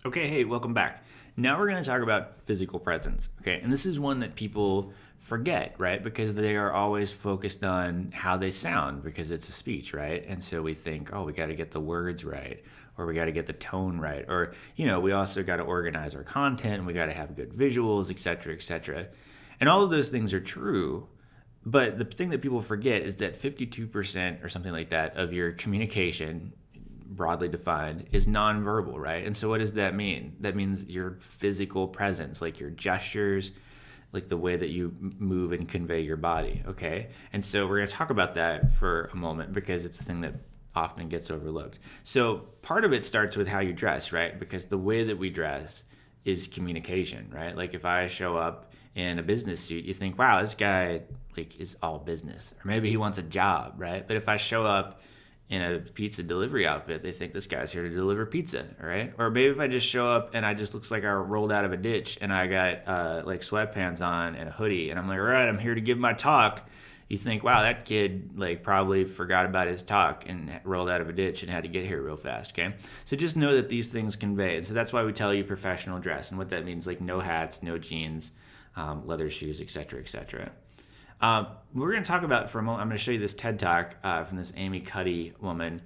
Okay, hey, welcome back. Now we're going to talk about physical presence. Okay, and this is one that people forget, right? Because they are always focused on how they sound because it's a speech, right? And so we think, oh, we got to get the words right, or we got to get the tone right, or, we also got to organize our content, and we got to have good visuals, et cetera, et cetera. And all of those things are true. But the thing that people forget is that 52% or something like that of your communication, broadly defined, is nonverbal, right? And so what does that mean? That means your physical presence, like your gestures, like the way that you move and convey your body, okay? And so we're going to talk about that for a moment because it's a thing that often gets overlooked. So part of it starts with how you dress, right? Because the way that we dress is communication, right? Like if I show up in a business suit, you think, wow, this guy is all business, or maybe he wants a job, right? But if I show up in a pizza delivery outfit, they think this guy's here to deliver pizza, right? Or maybe if I just show up and I just looks like I rolled out of a ditch and I got sweatpants on and a hoodie and I'm like, all right, I'm here to give my talk. You think, wow, that kid probably forgot about his talk and rolled out of a ditch and had to get here real fast, okay? So just know that these things convey. And so that's why we tell you professional dress, and what that means, no hats, no jeans, leather shoes, et cetera, et cetera. We're going to talk about for a moment. I'm going to show you this TED Talk from this Amy Cuddy woman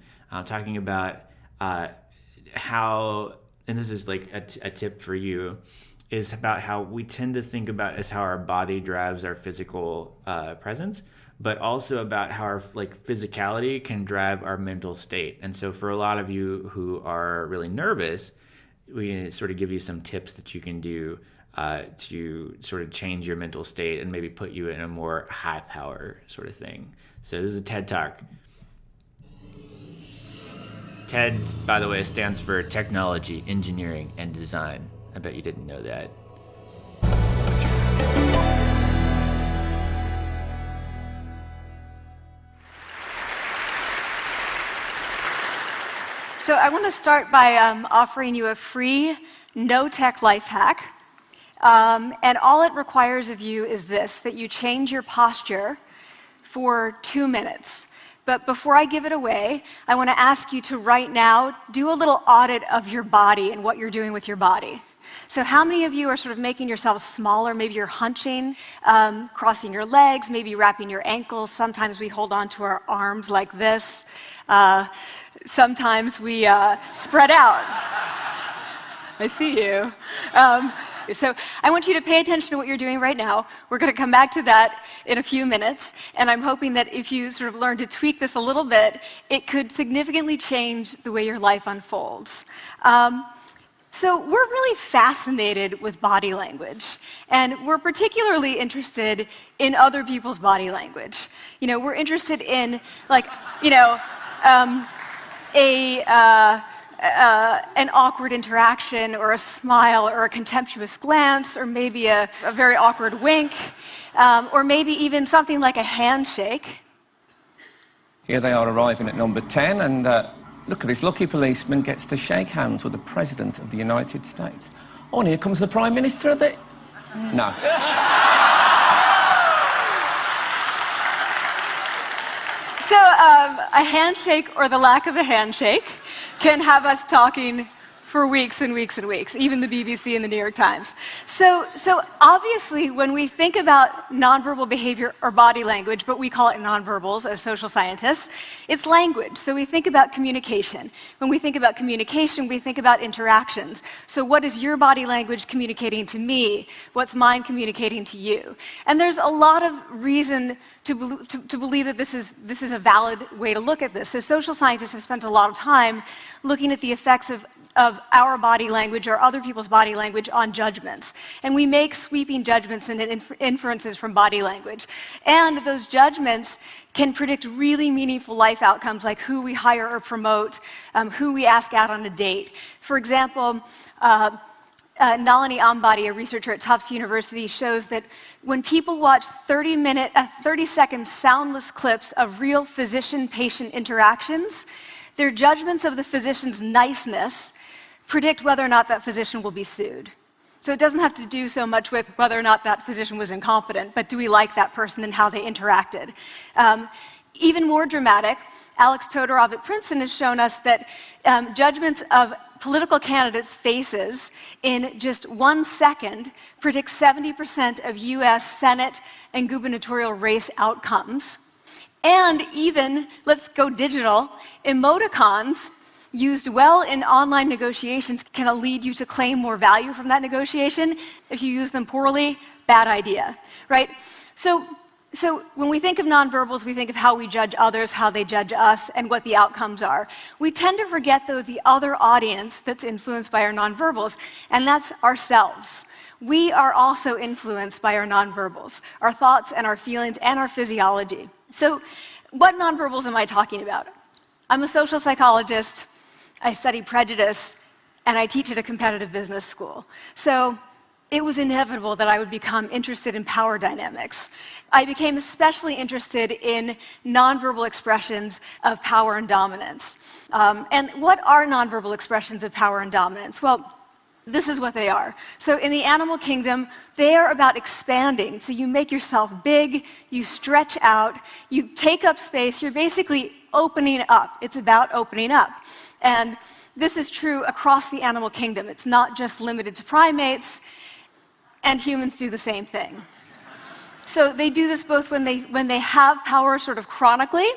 talking about how, and this is a tip for you, is about how we tend to think about as how our body drives our physical presence, but also about how our physicality can drive our mental state. And so for a lot of you who are really nervous, we sort of give you some tips that you can do to sort of change your mental state and maybe put you in a more high power sort of thing. So this is a TED Talk. TED, by the way, stands for Technology, Engineering, and Design. I bet you didn't know that. So I want to start by offering you a free no-tech life hack. And all it requires of you is this, that you change your posture for 2 minutes. But before I give it away, I want to ask you to right now do a little audit of your body and what you're doing with your body. So how many of you are sort of making yourselves smaller? Maybe you're hunching, crossing your legs, maybe wrapping your ankles. Sometimes we hold on to our arms like this. Sometimes we spread out. I see you. So I want you to pay attention to what you're doing right now. We're going to come back to that in a few minutes, and I'm hoping that if you sort of learn to tweak this a little bit, it could significantly change the way your life unfolds. So we're really fascinated with body language, and we're particularly interested in other people's body language. We're interested in, an awkward interaction, or a smile, or a contemptuous glance, or maybe a very awkward wink, or maybe even something like a handshake. Here they are arriving at number 10, and look at this lucky policeman gets to shake hands with the President of the United States. Oh, and here comes the Prime Minister of the... No. So a handshake, or the lack of a handshake, can have us talking for weeks and weeks and weeks, even the BBC and the New York Times. So obviously, when we think about nonverbal behavior or body language, but we call it nonverbals as social scientists, it's language. So we think about communication. When we think about communication, we think about interactions. So what is your body language communicating to me? What's mine communicating to you? And there's a lot of reason to believe that this is a valid way to look at this. So social scientists have spent a lot of time looking at the effects of our body language or other people's body language on judgments. And we make sweeping judgments and inferences from body language. And those judgments can predict really meaningful life outcomes, like who we hire or promote, who we ask out on a date. For example, Nalini Ambady, a researcher at Tufts University, shows that when people watch 30-second soundless clips of real physician-patient interactions, their judgments of the physician's niceness predict whether or not that physician will be sued. So it doesn't have to do so much with whether or not that physician was incompetent, but do we like that person and how they interacted? Even more dramatic, Alex Todorov at Princeton has shown us that judgments of political candidates' faces in just 1 second predicts 70% of US Senate and gubernatorial race outcomes. And even, let's go digital, emoticons used well in online negotiations can lead you to claim more value from that negotiation. If you use them poorly, bad idea, right? So when we think of nonverbals, we think of how we judge others, how they judge us, and what the outcomes are. We tend to forget, though, the other audience that's influenced by our nonverbals, and that's ourselves. We are also influenced by our nonverbals, our thoughts and our feelings and our physiology. So what nonverbals am I talking about? I'm a social psychologist, I study prejudice, and I teach at a competitive business school. So it was inevitable that I would become interested in power dynamics. I became especially interested in nonverbal expressions of power and dominance. And what are nonverbal expressions of power and dominance? Well, this is what they are. So in the animal kingdom, they are about expanding. So you make yourself big, you stretch out, you take up space, you're basically opening up. It's about opening up. And this is true across the animal kingdom. It's not just limited to primates, and humans do the same thing. So they do this both when they have power sort of chronically,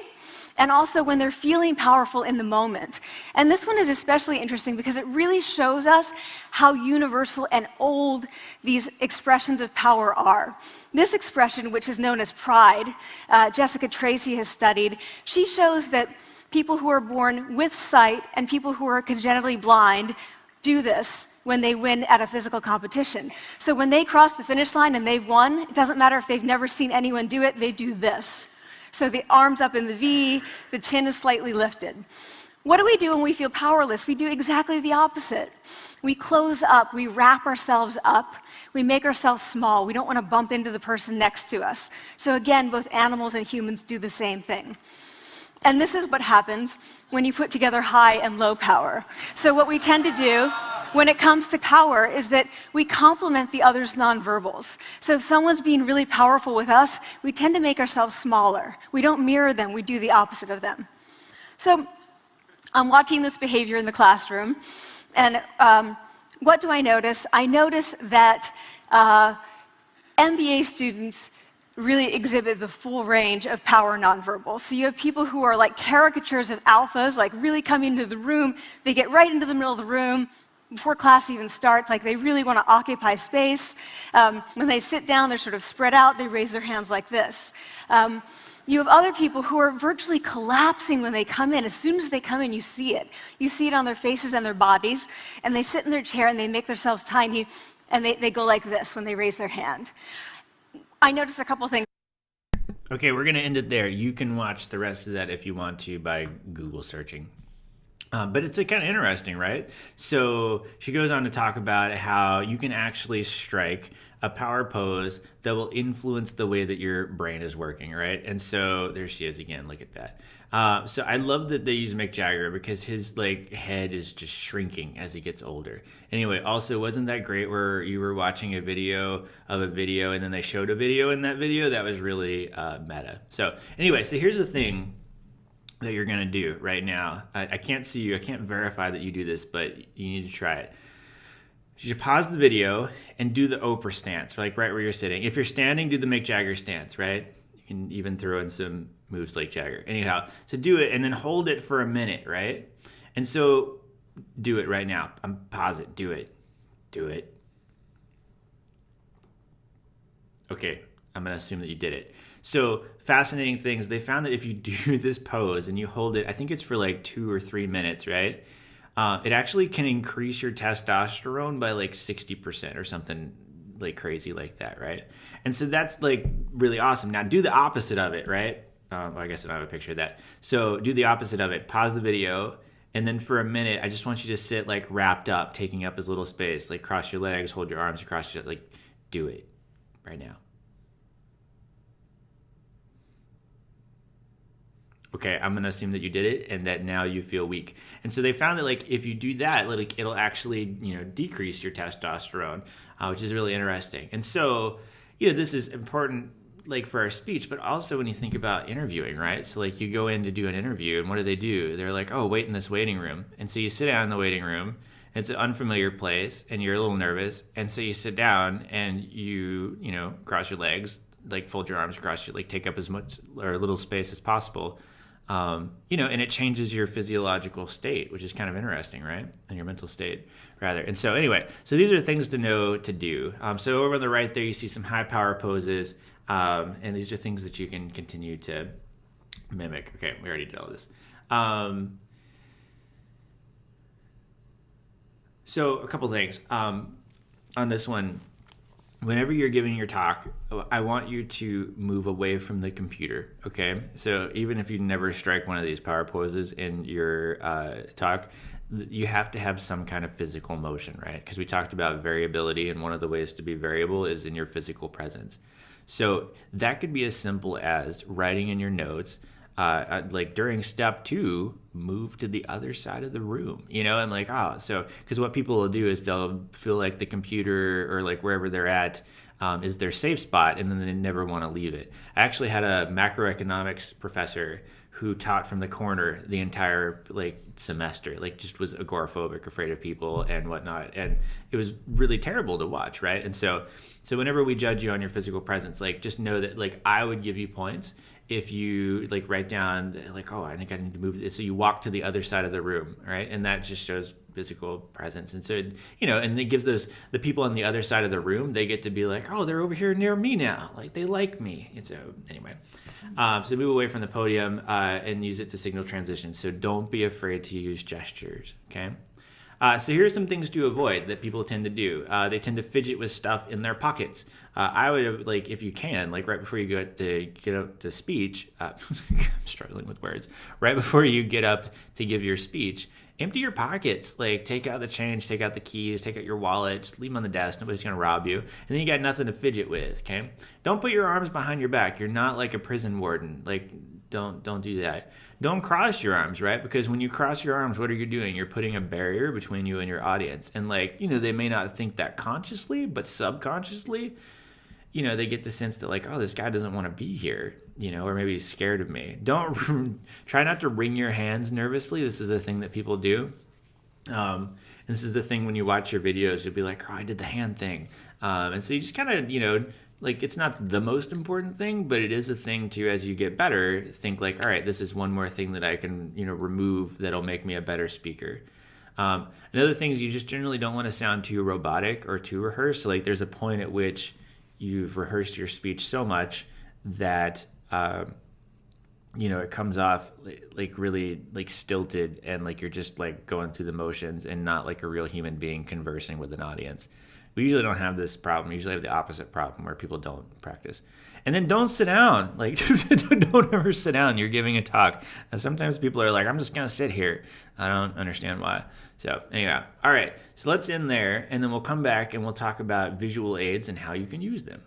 and also when they're feeling powerful in the moment. And this one is especially interesting because it really shows us how universal and old these expressions of power are. This expression, which is known as pride, Jessica Tracy has studied, she shows that people who are born with sight and people who are congenitally blind do this when they win at a physical competition. So when they cross the finish line and they've won, it doesn't matter if they've never seen anyone do it, they do this. So the arms up in the V, the chin is slightly lifted. What do we do when we feel powerless? We do exactly the opposite. We close up, we wrap ourselves up, we make ourselves small. We don't want to bump into the person next to us. So again, both animals and humans do the same thing. And this is what happens when you put together high and low power. So what we tend to do when it comes to power is that we complement the other's nonverbals. So if someone's being really powerful with us, we tend to make ourselves smaller. We don't mirror them, we do the opposite of them. So I'm watching this behavior in the classroom, and what do I notice? I notice that MBA students really exhibit the full range of power nonverbals. So you have people who are like caricatures of alphas, like really coming into the room, they get right into the middle of the room before class even starts, like they really want to occupy space. When they sit down, they're sort of spread out, they raise their hands like this. You have other people who are virtually collapsing when they come in. As soon as they come in, you see it. You see it on their faces and their bodies, and they sit in their chair and they make themselves tiny, and they go like this when they raise their hand. I noticed a couple things. Okay, we're going to end it there. You can watch the rest of that if you want to by Google searching. But it's kind of interesting, right? So she goes on to talk about how you can actually strike a power pose that will influence the way that your brain is working, right? And so there she is again. Look at that. So I love that they use Mick Jagger because his head is just shrinking as he gets older. Anyway, also, wasn't that great where you were watching a video of a video and then they showed a video in that video? That was really meta. So anyway, so here's the thing that you're gonna do right now. I can't see you, I can't verify that you do this, but you need to try it. You should pause the video and do the Oprah stance, like right where you're sitting. If you're standing, do the Mick Jagger stance, right? You can even throw in some moves like Jagger. Anyhow, so do it and then hold it for a minute, right? And so do it right now. Pause it, do it. Do it. Okay, I'm gonna assume that you did it. So fascinating things, they found that if you do this pose and you hold it, I think it's for like 2 or 3 minutes, right? It actually can increase your testosterone by like 60% or something like crazy like that, right? And so that's like really awesome. Now do the opposite of it, right? I guess I don't have a picture of that. So do the opposite of it. Pause the video, and then for a minute, I just want you to sit like wrapped up, taking up as little space, like cross your legs, hold your arms across your, like do it right now. Okay, I'm gonna assume that you did it and that now you feel weak. And so they found that like if you do that, like it'll actually decrease your testosterone, which is really interesting. And so this is important like for our speech, but also when you think about interviewing, right? So like you go in to do an interview, and what do? They're like, oh, wait in this waiting room. And so you sit down in the waiting room. It's an unfamiliar place, and you're a little nervous. And so you sit down and you know, cross your legs, like fold your arms across, like take up as much or little space as possible. You know, and it changes your physiological state, which is kind of interesting, right? And your mental state, rather. And so anyway, so these are things to know to do. So over on the right there, you see some high power poses, and these are things that you can continue to mimic. Okay, we already did all this. So a couple things on this one. Whenever you're giving your talk, I want you to move away from the computer, okay? So even if you never strike one of these power poses in your talk, you have to have some kind of physical motion, right? Because we talked about variability, and one of the ways to be variable is in your physical presence. So that could be as simple as writing in your notes, like during step 2, move to the other side of the room, you know, and like, so because what people will do is they'll feel like the computer or like wherever they're at is their safe spot, and then they never want to leave it. I actually had a macroeconomics professor who taught from the corner the entire like semester, like just was agoraphobic, afraid of people and whatnot, and it was really terrible to watch, right? And so whenever we judge you on your physical presence, like just know that like I would give you points if you like write down like, oh, I think I need to move this. So you walk to the other side of the room, right? And that just shows physical presence. And so, you know, and it gives the people on the other side of the room, they get to be like, oh, they're over here near me now. Like they like me. And so anyway, so move away from the podium and use it to signal transition. So don't be afraid to use gestures, okay? So here's some things to avoid that people tend to do. They tend to fidget with stuff in their pockets. I would, like, if you can, like right before you get up to speech, I'm struggling with words. Right before you get up to give your speech, empty your pockets. Like take out the change, take out the keys, take out your wallet, just leave them on the desk. Nobody's gonna rob you. And then you got nothing to fidget with, okay? Don't put your arms behind your back. You're not like a prison warden. Like, don't do that. Don't cross your arms, right? Because when you cross your arms, what are you doing? You're putting a barrier between you and your audience. And like, you know, they may not think that consciously, but subconsciously, you know, they get the sense that like, oh, this guy doesn't want to be here, you know, or maybe he's scared of me. Don't try not to wring your hands nervously. This is the thing that people do. And this is the thing when you watch your videos, you'll be like, oh, I did the hand thing. And so you just kind of, you know, like it's not the most important thing, but it is a thing to, as you get better, think like, all right, this is one more thing that I can, you know, remove that'll make me a better speaker. Another thing is you just generally don't want to sound too robotic or too rehearsed. So like there's a point at which you've rehearsed your speech so much that, you know, it comes off like really like stilted and like you're just like going through the motions and not like a real human being conversing with an audience. We usually don't have this problem. We usually have the opposite problem where people don't practice. And then don't sit down. Like, don't ever sit down. You're giving a talk. And sometimes people are like, I'm just going to sit here. I don't understand why. So anyway, all right. So let's end there, and then we'll come back and we'll talk about visual aids and how you can use them.